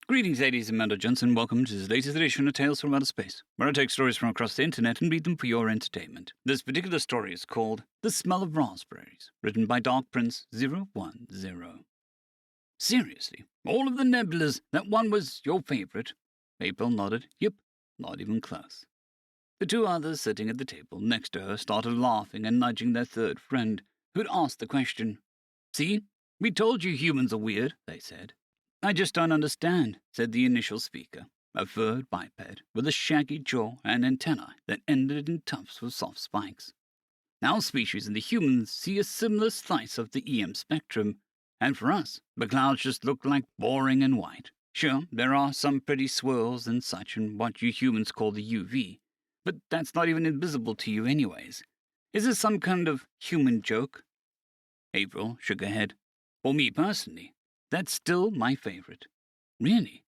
Greetings, ladies and gentlemen, and welcome to this latest edition of Tales from Outer Space, where I take stories from across the internet and read them for your entertainment. This particular story is called The Smell of Raspberries, written by Dark Prince 010. Seriously, all of the nebulas, that one was your favorite? April nodded. Yep, not even close. The two others sitting at the table next to her started laughing and nudging their third friend, who'd asked the question. See, we told you humans are weird, they said. I just don't understand, said the initial speaker, a furred biped with a shaggy jaw and antennae that ended in tufts of soft spikes. Our species and the humans see a similar slice of the EM spectrum, and for us, the clouds just look like boring and white. Sure, there are some pretty swirls and such in what you humans call the UV, but that's not even invisible to you anyways. Is this some kind of human joke? April shook her head. For me personally, that's still my favorite. Really?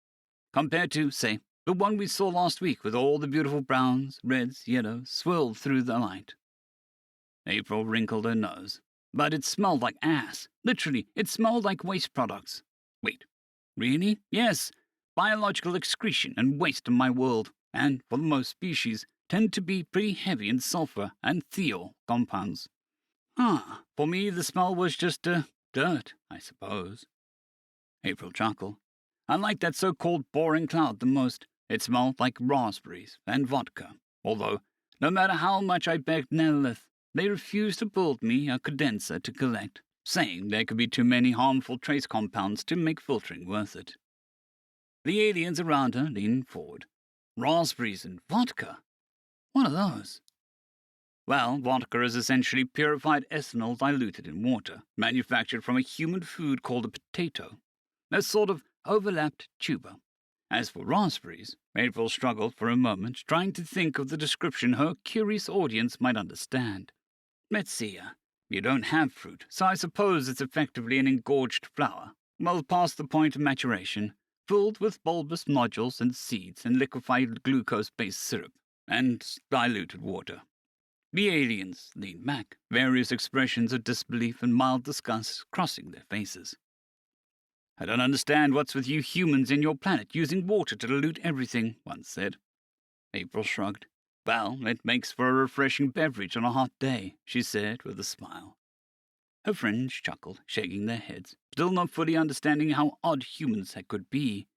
Compared to, say, the one we saw last week with all the beautiful browns, reds, yellows swirled through the light. April wrinkled her nose. But it smelled like ass. Literally, it smelled like waste products. Wait, really? Yes. Biological excretion and waste in my world, and for most species, tend to be pretty heavy in sulfur and thiol compounds. For me the smell was just, dirt, I suppose. April chuckled. I like that so-called boring cloud the most. It smelled like raspberries and vodka, although, no matter how much I begged Nelith, they refused to build me a condenser to collect, saying there could be too many harmful trace compounds to make filtering worth it. The aliens around her leaned forward. Raspberries and vodka? What are those? Well, vodka is essentially purified ethanol diluted in water, manufactured from a human food called a potato. A sort of overlapped tuber. As for raspberries, April struggled for a moment, trying to think of the description her curious audience might understand. Let's see, you don't have fruit, so I suppose it's effectively an engorged flower, well past the point of maturation, filled with bulbous nodules and seeds and liquefied glucose-based syrup, and diluted water. The aliens leaned back, various expressions of disbelief and mild disgust crossing their faces. I don't understand what's with you humans and your planet using water to dilute everything, one said. April shrugged. Well, it makes for a refreshing beverage on a hot day, she said with a smile. Her friends chuckled, shaking their heads, still not fully understanding how odd humans could be.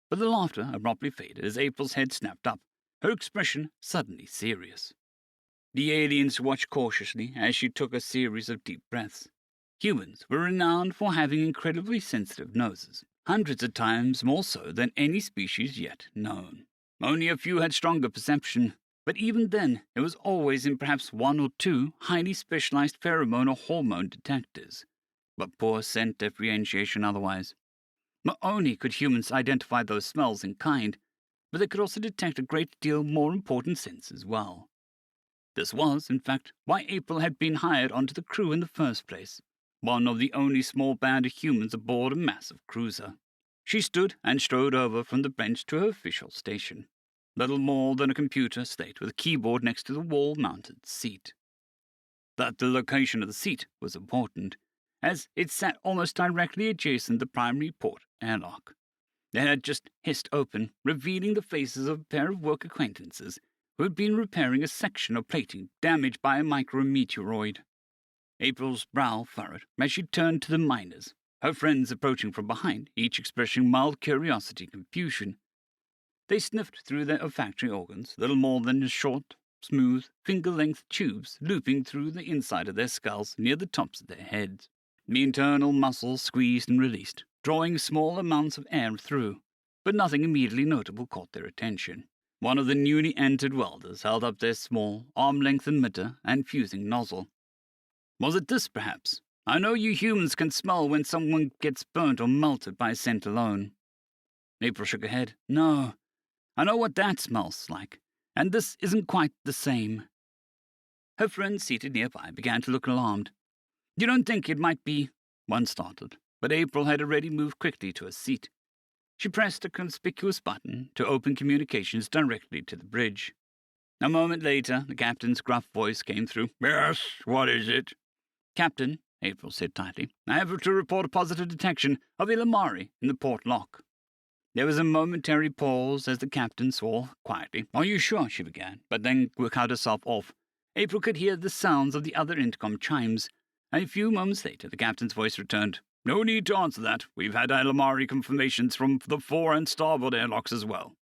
But the laughter abruptly faded as April's head snapped up, her expression suddenly serious. The aliens watched cautiously as she took a series of deep breaths. Humans were renowned for having incredibly sensitive noses, hundreds of times more so than any species yet known. Only a few had stronger perception, but even then it was always in perhaps one or two highly specialized pheromone or hormone detectors, but poor scent differentiation otherwise. Not only could humans identify those smells in kind, but they could also detect a great deal more important sense as well. This was, in fact, why April had been hired onto the crew in the first place. One of the only small band of humans aboard a massive cruiser. She stood and strode over from the bench to her official station, little more than a computer slate with a keyboard next to the wall-mounted seat. That the location of the seat was important, as it sat almost directly adjacent the primary port airlock. It had just hissed open, revealing the faces of a pair of work acquaintances who had been repairing a section of plating damaged by a micrometeoroid. April's brow furrowed as she turned to the miners, her friends approaching from behind, each expressing mild curiosity and confusion. They sniffed through their olfactory organs, little more than short, smooth, finger-length tubes looping through the inside of their skulls near the tops of their heads. The internal muscles squeezed and released, drawing small amounts of air through, but nothing immediately notable caught their attention. One of the newly entered welders held up their small, arm-length emitter and fusing nozzle. Was it this, perhaps? I know you humans can smell when someone gets burnt or melted by a scent alone. April shook her head. No, I know what that smells like, and this isn't quite the same. Her friend seated nearby began to look alarmed. You don't think it might be? One started, but April had already moved quickly to a seat. She pressed a conspicuous button to open communications directly to the bridge. A moment later, the captain's gruff voice came through. Yes, what is it? Captain, April said tightly, I have to report a positive detection of Illimari in the port lock. There was a momentary pause as the captain swore quietly. "Are you sure?" she began, but then cut herself off. April could hear the sounds of the other intercom chimes. A few moments later, the captain's voice returned. "No need to answer that. We've had anomaly confirmations from the fore and starboard airlocks as well."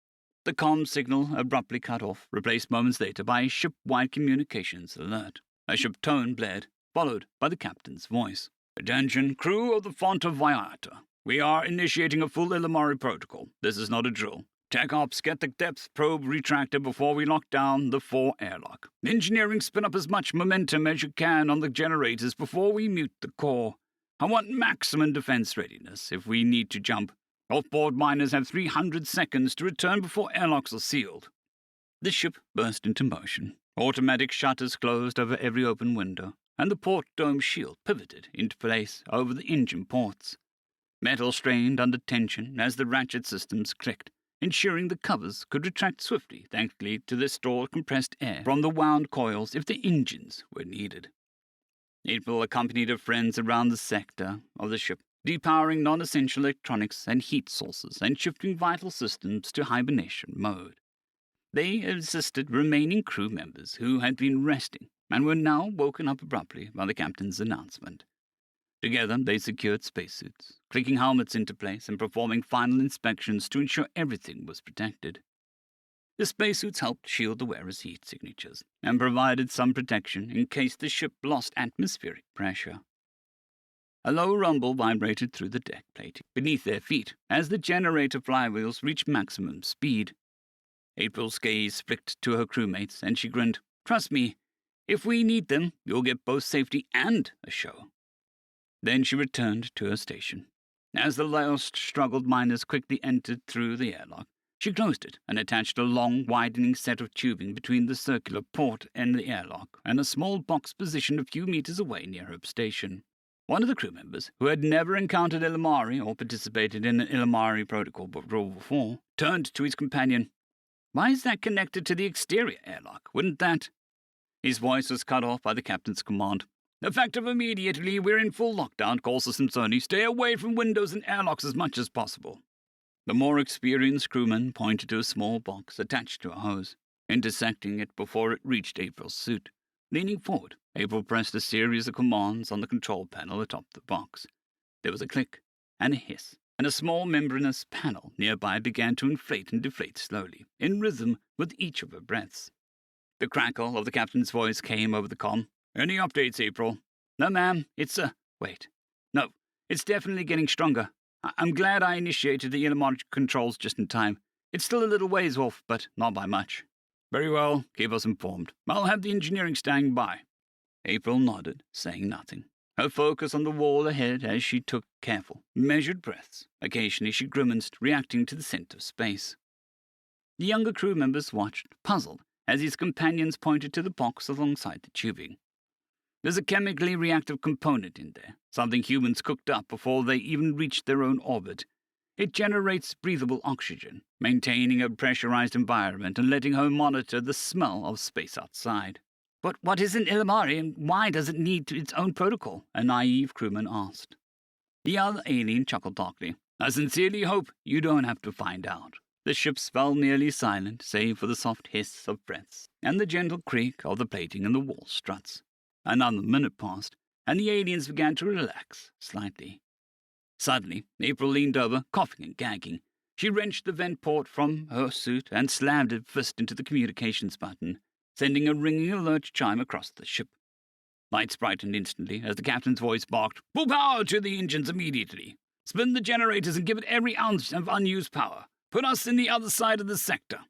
The comm signal abruptly cut off, replaced moments later by a ship-wide communications alert. A ship tone blared, followed by the captain's voice. "Attention, crew of the Font of Viata. We are initiating a full Illimari protocol. This is not a drill. Tech ops, get the depth probe retracted before we lock down the fore airlock. Engineering, spin up as much momentum as you can on the generators before we mute the core. I want maximum defense readiness if we need to jump. Off-board miners have 300 seconds to return before airlocks are sealed." The ship burst into motion. Automatic shutters closed over every open window, and the port dome shield pivoted into place over the engine ports. Metal strained under tension as the ratchet systems clicked, ensuring the covers could retract swiftly thanks to the stored compressed air from the wound coils if the engines were needed. April accompanied her friends around the sector of the ship, depowering non-essential electronics and heat sources and shifting vital systems to hibernation mode. They assisted remaining crew members who had been resting and were now woken up abruptly by the captain's announcement. Together, they secured spacesuits, clicking helmets into place and performing final inspections to ensure everything was protected. The spacesuits helped shield the wearer's heat signatures and provided some protection in case the ship lost atmospheric pressure. A low rumble vibrated through the deck plate beneath their feet as the generator flywheels reached maximum speed. April's gaze flicked to her crewmates, and she grinned. "Trust me, if we need them, you'll get both safety and a show." Then she returned to her station. As the last struggled miners quickly entered through the airlock, she closed it and attached a long, widening set of tubing between the circular port and the airlock and a small box positioned a few meters away near her station. One of the crew members, who had never encountered Illimari or participated in an Illimari protocol before, turned to his companion. "Why is that connected to the exterior airlock? Wouldn't that—" His voice was cut off by the captain's command. "Effective immediately. We're in full lockdown. Call systems only. Stay away from windows and airlocks as much as possible." The more experienced crewman pointed to a small box attached to a hose, intersecting it before it reached April's suit. Leaning forward, April pressed a series of commands on the control panel atop the box. There was a click and a hiss, and a small membranous panel nearby began to inflate and deflate slowly, in rhythm with each of her breaths. The crackle of the captain's voice came over the comm. "Any updates, April?" "No, ma'am. Wait. No, it's definitely getting stronger. I'm glad I initiated the Illimari controls just in time. It's still a little ways off, but not by much." "Very well. Keep us informed. I'll have the engineering standing by." April nodded, saying nothing, her focus on the wall ahead as she took careful, measured breaths. Occasionally she grimaced, reacting to the scent of space. The younger crew members watched, puzzled, as his companions pointed to the box alongside the tubing. "There's a chemically reactive component in there, something humans cooked up before they even reached their own orbit. It generates breathable oxygen, maintaining a pressurized environment and letting her monitor the smell of space outside." "But what is an Illimari, and why does it need its own protocol?" a naive crewman asked. The other alien chuckled darkly. "I sincerely hope you don't have to find out." The ships fell nearly silent, save for the soft hiss of breaths and the gentle creak of the plating in the wall struts. Another minute passed, and the aliens began to relax slightly. Suddenly, April leaned over, coughing and gagging. She wrenched the vent port from her suit and slammed her fist into the communications button, sending a ringing alert chime across the ship. Lights brightened instantly as the captain's voice barked, "Full power to the engines immediately! Spin the generators and give it every ounce of unused power! Put us in the other side of the sector!"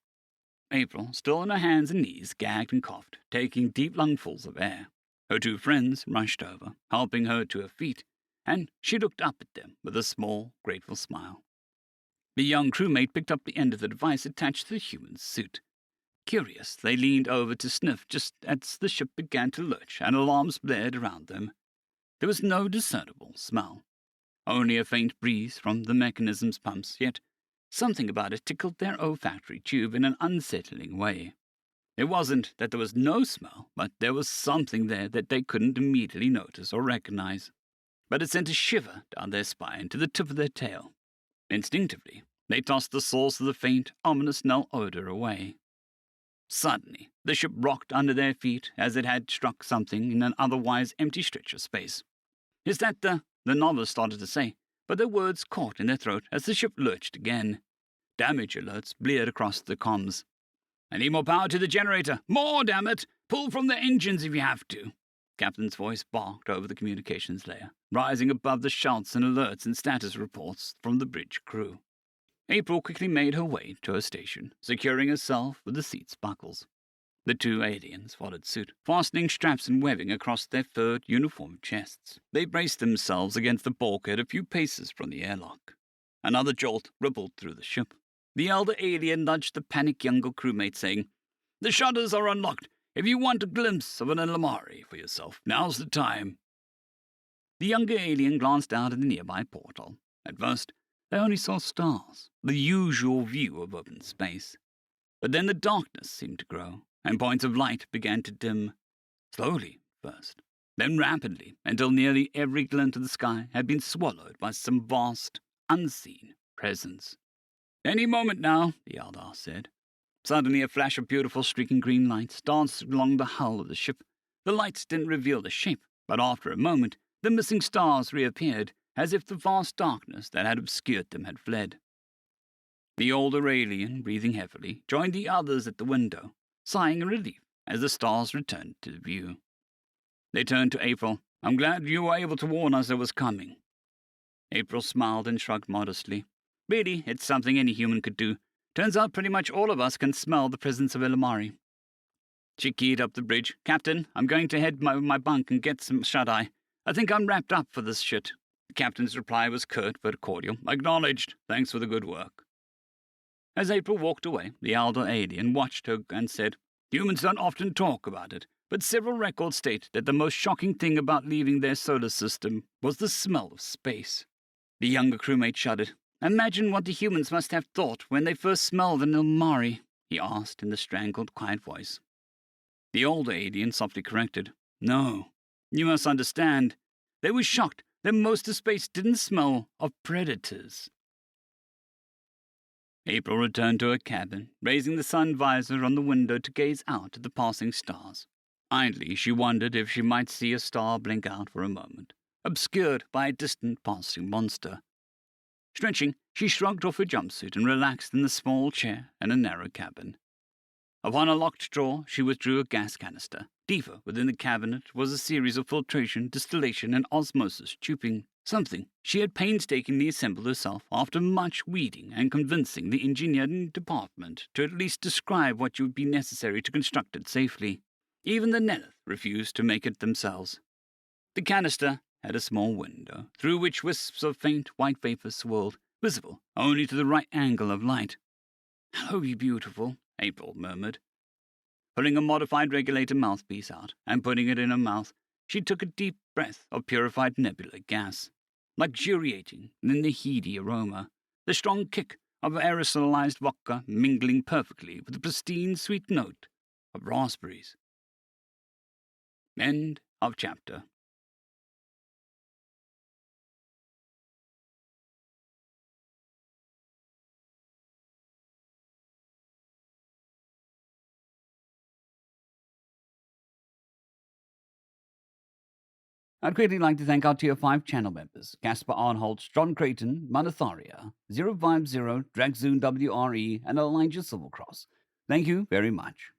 April, still on her hands and knees, gagged and coughed, taking deep lungfuls of air. Her two friends rushed over, helping her to her feet, and she looked up at them with a small, grateful smile. The young crewmate picked up the end of the device attached to the human's suit. Curious, they leaned over to sniff just as the ship began to lurch and alarms blared around them. There was no discernible smell, only a faint breeze from the mechanism's pumps, yet something about it tickled their olfactory tube in an unsettling way. It wasn't that there was no smell, but there was something there that they couldn't immediately notice or recognize. But it sent a shiver down their spine to the tip of their tail. Instinctively, They tossed the source of the faint, ominous null odor away. Suddenly, the ship rocked under their feet as it had struck something in an otherwise empty stretch of space. "Is that the novice started to say, but their words caught in their throat as the ship lurched again. Damage alerts bleared across the comms. "I need more power to the generator. More, damn it! Pull from the engines if you have to." Captain's voice barked over the communications layer, rising above the shouts and alerts and status reports from the bridge crew. April quickly made her way to her station, securing herself with the seat's buckles. The two aliens followed suit, fastening straps and webbing across their furred, uniformed chests. They braced themselves against the bulkhead a few paces from the airlock. Another jolt rippled through the ship. The elder alien nudged the panicked younger crewmate, saying, "The shutters are unlocked. If you want a glimpse of an anomaly for yourself, now's the time." The younger alien glanced out at the nearby portal. At first, they only saw stars, the usual view of open space. But then the darkness seemed to grow, and points of light began to dim. Slowly, first, then rapidly, until nearly every glint of the sky had been swallowed by some vast, unseen presence. "Any moment now," the Eldar said. Suddenly a flash of beautiful streaking green lights danced along the hull of the ship. The lights didn't reveal the shape, but after a moment the missing stars reappeared, as if the vast darkness that had obscured them had fled. The older alien, breathing heavily, joined the others at the window, sighing in relief as the stars returned to view. They turned to April. "I'm glad you were able to warn us it was coming." April smiled and shrugged modestly. "Really, it's something any human could do. Turns out pretty much all of us can smell the presence of Illimari." She keyed up the bridge. "Captain, I'm going to head my bunk and get some shut-eye. I think I'm wrapped up for this shit." The captain's reply was curt but cordial. "Acknowledged. Thanks for the good work." As April walked away, the elder alien watched her and said, "Humans don't often talk about it, but several records state that the most shocking thing about leaving their solar system was the smell of space." The younger crewmate shuddered. "Imagine what the humans must have thought when they first smelled an Ilmari," he asked in the strangled, quiet voice. The older alien softly corrected, "No, you must understand. They were shocked that most of space didn't smell of predators." April returned to her cabin, raising the sun visor on the window to gaze out at the passing stars. Idly, she wondered if she might see a star blink out for a moment, obscured by a distant passing monster. Stretching, she shrugged off her jumpsuit and relaxed in the small chair in a narrow cabin. Upon a locked drawer, she withdrew a gas canister. Deeper within the cabinet was a series of filtration, distillation, and osmosis tubing, something she had painstakingly assembled herself after much weeding and convincing the engineering department to at least describe what would be necessary to construct it safely. Even the Nelith refused to make it themselves. The canister had a small window, through which wisps of faint white vapor swirled, visible only to the right angle of light. "Hello, you beautiful," April murmured. Pulling a modified regulator mouthpiece out and putting it in her mouth, she took a deep breath of purified nebula gas, luxuriating in the heady aroma, the strong kick of aerosolized vodka mingling perfectly with the pristine sweet note of raspberries. End of chapter. I'd greatly like to thank our Tier 5 channel members, Caspar Arnholtz, John Creighton, Manatharia, 050, Dragzoon WRE, and Elijah Silvercross. Thank you very much.